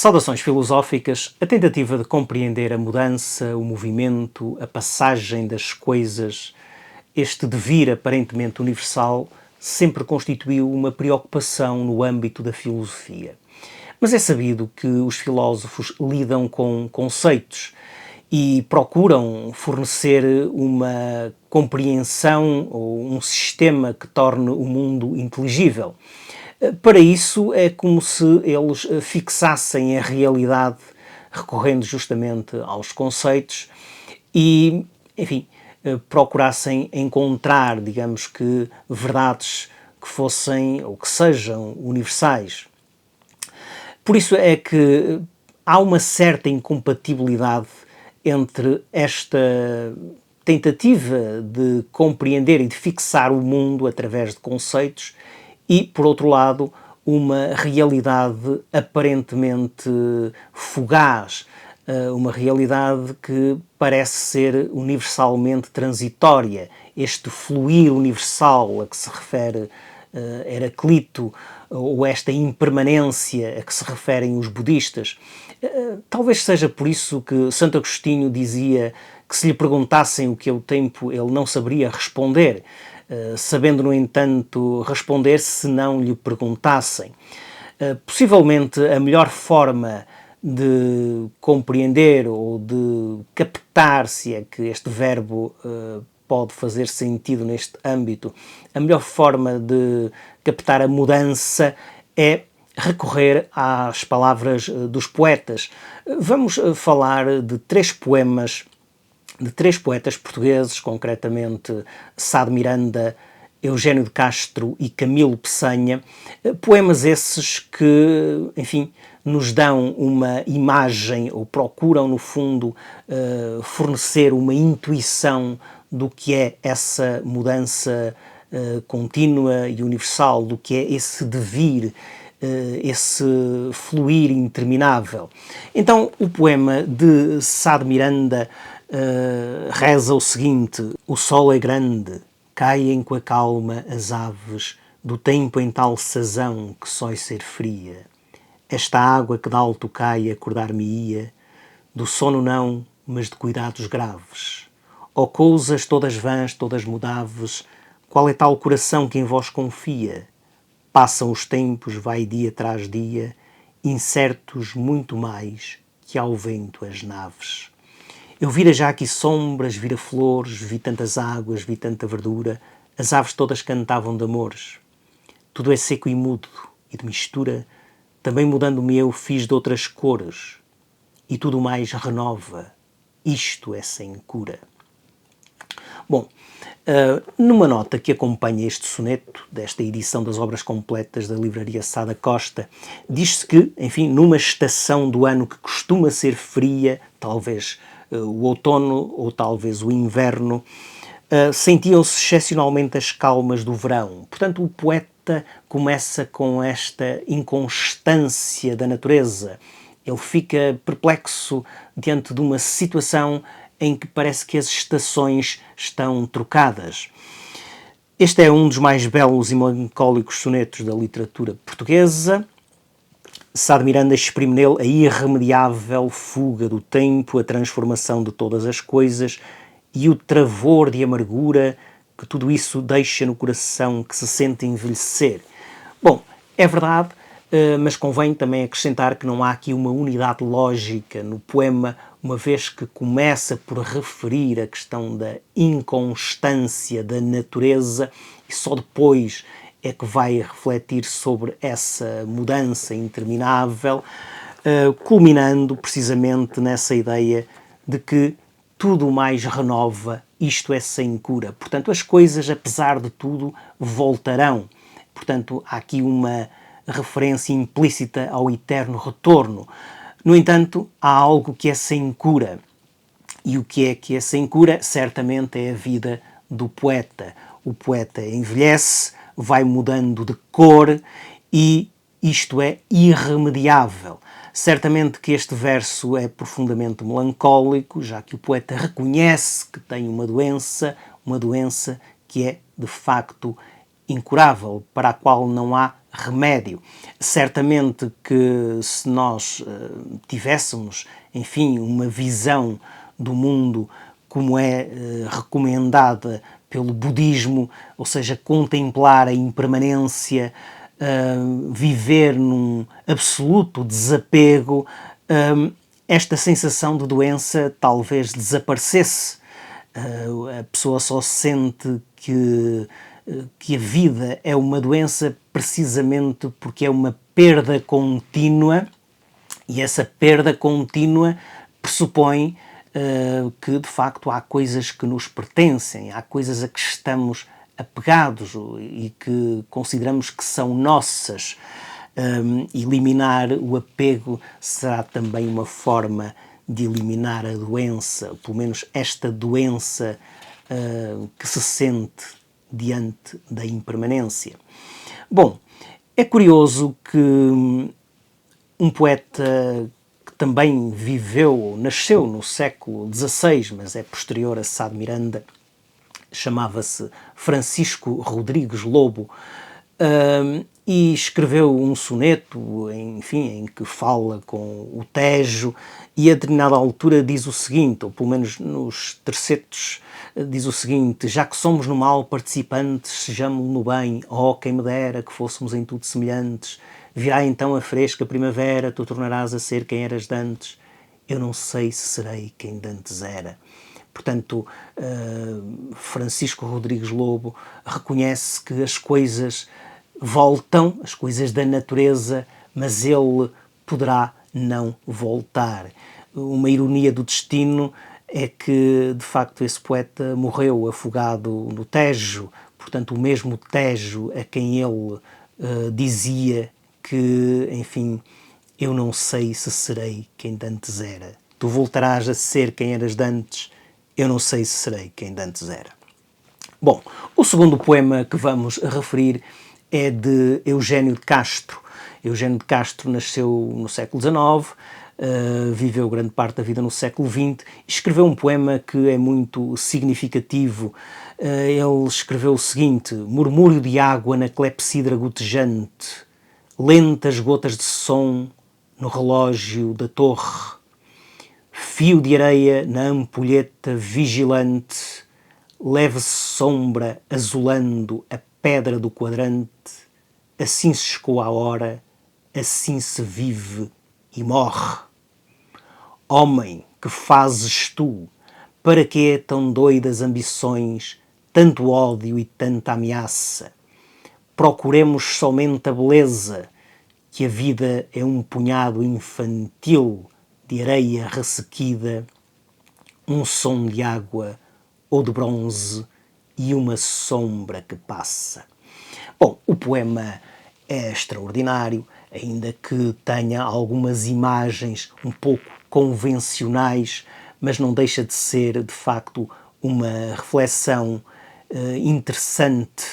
Saudações filosóficas, a tentativa de compreender a mudança, o movimento, a passagem das coisas, este devir aparentemente universal, sempre constituiu uma preocupação no âmbito da filosofia. Mas é sabido que os filósofos lidam com conceitos e procuram fornecer uma compreensão ou um sistema que torne o mundo inteligível. Para isso é como se eles fixassem a realidade recorrendo justamente aos conceitos e, enfim, procurassem encontrar, digamos que, verdades que fossem ou que sejam universais. Por isso é que há uma certa incompatibilidade entre esta tentativa de compreender e de fixar o mundo através de conceitos e, por outro lado, uma realidade aparentemente fugaz, uma realidade que parece ser universalmente transitória. Este fluir universal a que se refere Heraclito, ou esta impermanência a que se referem os budistas. Talvez seja por isso que Santo Agostinho dizia que se lhe perguntassem o que é o tempo, ele não saberia responder, sabendo, no entanto, responder se não lhe perguntassem. Possivelmente a melhor forma de compreender ou de captar, se é que este verbo pode fazer sentido neste âmbito, a melhor forma de captar a mudança é recorrer às palavras dos poetas. Vamos falar de três poemas de três poetas portugueses, concretamente Sá de Miranda, Eugênio de Castro e Camilo Peçanha, poemas esses que, enfim, nos dão uma imagem ou procuram, no fundo, fornecer uma intuição do que é essa mudança contínua e universal, do que é esse devir, esse fluir interminável. Então, o poema de Sá de Miranda reza o seguinte: o sol é grande, caem com a calma as aves, do tempo em tal sazão que sói ser fria. Esta água que de alto cai acordar-me-ia, do sono não, mas de cuidados graves. Ó coisas todas vãs, todas mudáveis, qual é tal coração que em vós confia? Passam os tempos, vai dia tras dia, incertos muito mais que ao vento as naves. Eu vira já aqui sombras, vira flores, vi tantas águas, vi tanta verdura, as aves todas cantavam de amores. Tudo é seco e mudo, e de mistura, também mudando-me eu fiz de outras cores, e tudo mais renova, isto é sem cura. Bom, numa nota que acompanha este soneto, desta edição das obras completas da livraria Sá da Costa, diz-se que, enfim, numa estação do ano que costuma ser fria, talvez o outono ou talvez o inverno, sentiam-se excepcionalmente as calmas do verão. Portanto, o poeta começa com esta inconstância da natureza. Ele fica perplexo diante de uma situação em que parece que as estações estão trocadas. Este é um dos mais belos e melancólicos sonetos da literatura portuguesa. Sá de Miranda exprime nele a irremediável fuga do tempo, a transformação de todas as coisas e o travor de amargura que tudo isso deixa no coração que se sente envelhecer. Bom, é verdade, mas convém também acrescentar que não há aqui uma unidade lógica no poema, uma vez que começa por referir a questão da inconstância da natureza e só depois é que vai refletir sobre essa mudança interminável, culminando precisamente nessa ideia de que tudo mais renova, isto é sem cura. Portanto, as coisas, apesar de tudo, voltarão. Portanto, há aqui uma referência implícita ao eterno retorno. No entanto, há algo que é sem cura. E o que é sem cura? Certamente é a vida do poeta. O poeta envelhece, vai mudando de cor e isto é irremediável. Certamente que este verso é profundamente melancólico, já que o poeta reconhece que tem uma doença que é, de facto, incurável, para a qual não há remédio. Certamente que se nós tivéssemos, enfim, uma visão do mundo como é recomendada pelo budismo, ou seja, contemplar a impermanência, viver num absoluto desapego, esta sensação de doença talvez desaparecesse. A pessoa só sente que a vida é uma doença precisamente porque é uma perda contínua, e essa perda contínua pressupõe que de facto há coisas que nos pertencem, há coisas a que estamos apegados e que consideramos que são nossas. Eliminar o apego será também uma forma de eliminar a doença, pelo menos esta doença que se sente diante da impermanência. Bom, é curioso que um poeta que também viveu, nasceu no século XVI, mas é posterior a Sá de Miranda, chamava-se Francisco Rodrigues Lobo, e escreveu um soneto, enfim, em que fala com o Tejo, e a determinada altura diz o seguinte, ou pelo menos nos tercetos diz o seguinte: já que somos no mal participantes, sejamos no bem, oh, quem me dera que fôssemos em tudo semelhantes, virá então a fresca primavera, tu tornarás a ser quem eras dantes, eu não sei se serei quem dantes era. Portanto, Francisco Rodrigues Lobo reconhece que as coisas voltam, as coisas da natureza, mas ele poderá não voltar. Uma ironia do destino é que, de facto, esse poeta morreu afogado no Tejo, portanto, o mesmo Tejo a quem ele dizia que, enfim, eu não sei se serei quem dantes era. Tu voltarás a ser quem eras dantes, eu não sei se serei quem dantes era. Bom, o segundo poema que vamos referir é de Eugênio de Castro. Eugênio de Castro nasceu no século XIX, viveu grande parte da vida no século XX, e escreveu um poema que é muito significativo. Ele escreveu o seguinte: murmúrio de água na clepsidra gotejante, lentas gotas de som no relógio da torre, fio de areia na ampulheta vigilante, leve sombra azulando a pedra do quadrante, assim se chegou a hora, assim se vive e morre. Homem, que fazes tu? Para que tão doidas ambições, tanto ódio e tanta ameaça? Procuremos somente a beleza, que a vida é um punhado infantil de areia ressequida, um som de água ou de bronze e uma sombra que passa. Bom, o poema é extraordinário, ainda que tenha algumas imagens um pouco convencionais, mas não deixa de ser, de facto, uma reflexão interessante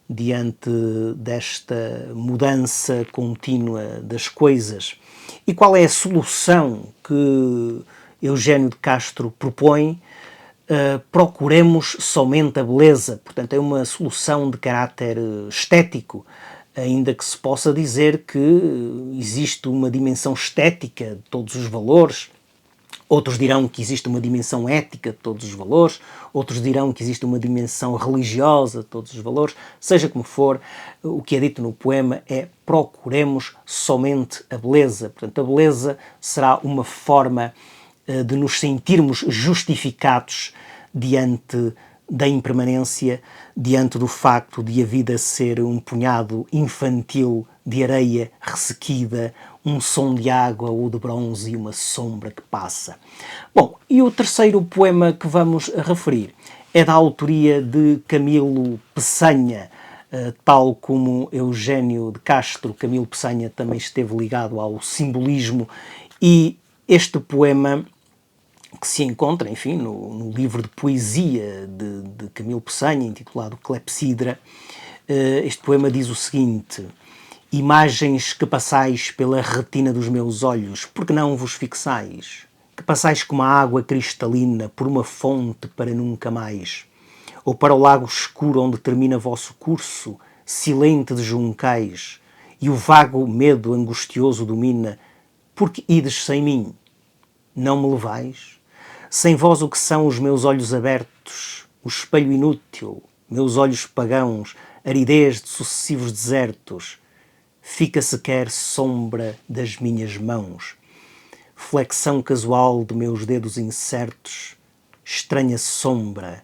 diante desta mudança contínua das coisas. E qual é a solução que Eugênio de Castro propõe? Procuremos somente a beleza. Portanto, é uma solução de caráter estético, ainda que se possa dizer que existe uma dimensão estética de todos os valores. Outros dirão que existe uma dimensão ética de todos os valores, outros dirão que existe uma dimensão religiosa de todos os valores. Seja como for, o que é dito no poema é: procuremos somente a beleza. Portanto, a beleza será uma forma de nos sentirmos justificados diante da impermanência, diante do facto de a vida ser um punhado infantil de areia ressequida, um som de água ou de bronze e uma sombra que passa. Bom, e o terceiro poema que vamos referir é da autoria de Camilo Peçanha. Tal como Eugênio de Castro, Camilo Peçanha também esteve ligado ao simbolismo, e este poema, que se encontra, enfim, no livro de poesia de Camilo Peçanha, intitulado Clepsidra, este poema diz o seguinte: imagens que passais pela retina dos meus olhos, porque não vos fixais? Que passais como a água cristalina por uma fonte para nunca mais? Ou para o lago escuro onde termina vosso curso, silente de juncais, e o vago medo angustioso domina. Porque ides sem mim? Não me levais? Sem vós o que são os meus olhos abertos, o espelho inútil, meus olhos pagãos, aridez de sucessivos desertos, fica sequer sombra das minhas mãos, flexão casual de meus dedos incertos, estranha sombra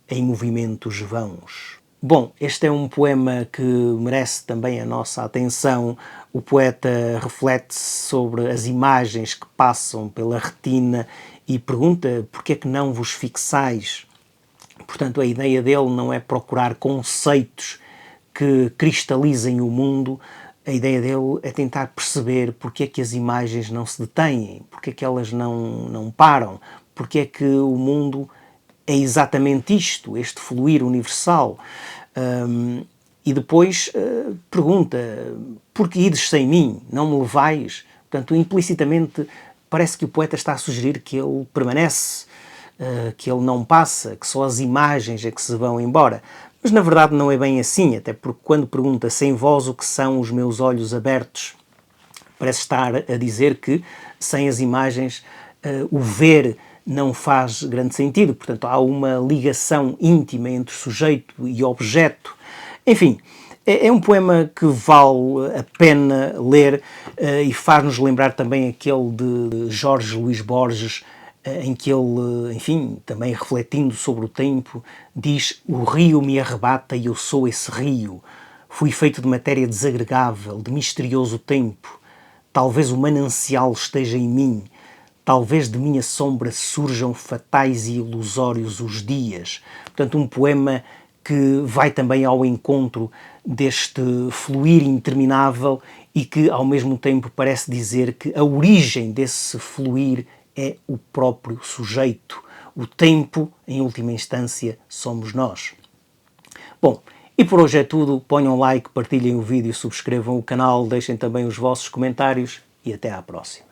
em movimentos vãos. Bom, este é um poema que merece também a nossa atenção. O poeta reflete-se sobre as imagens que passam pela retina e pergunta porque é que não vos fixais. Portanto, a ideia dele não é procurar conceitos que cristalizem o mundo, a ideia dele é tentar perceber porque é que as imagens não se detêm, porque é que elas não param, porque é que o mundo é exatamente isto, este fluir universal. E depois pergunta, porque ides sem mim, não me levais? Portanto, implicitamente parece que o poeta está a sugerir que ele permanece, que ele não passa, que só as imagens é que se vão embora. Mas na verdade não é bem assim, até porque quando pergunta sem vós o que são os meus olhos abertos, parece estar a dizer que sem as imagens o ver não faz grande sentido, portanto há uma ligação íntima entre sujeito e objeto. Enfim, é um poema que vale a pena ler e faz-nos lembrar também aquele de Jorge Luís Borges, em que ele, enfim, também refletindo sobre o tempo, diz: o rio me arrebata e eu sou esse rio. Fui feito de matéria desagregável, de misterioso tempo. Talvez o manancial esteja em mim. Talvez de minha sombra surjam fatais e ilusórios os dias. Portanto, um poema que vai também ao encontro deste fluir interminável e que, ao mesmo tempo, parece dizer que a origem desse fluir é o próprio sujeito. O tempo, em última instância, somos nós. Bom, e por hoje é tudo. Ponham like, partilhem o vídeo, subscrevam o canal, deixem também os vossos comentários e até à próxima.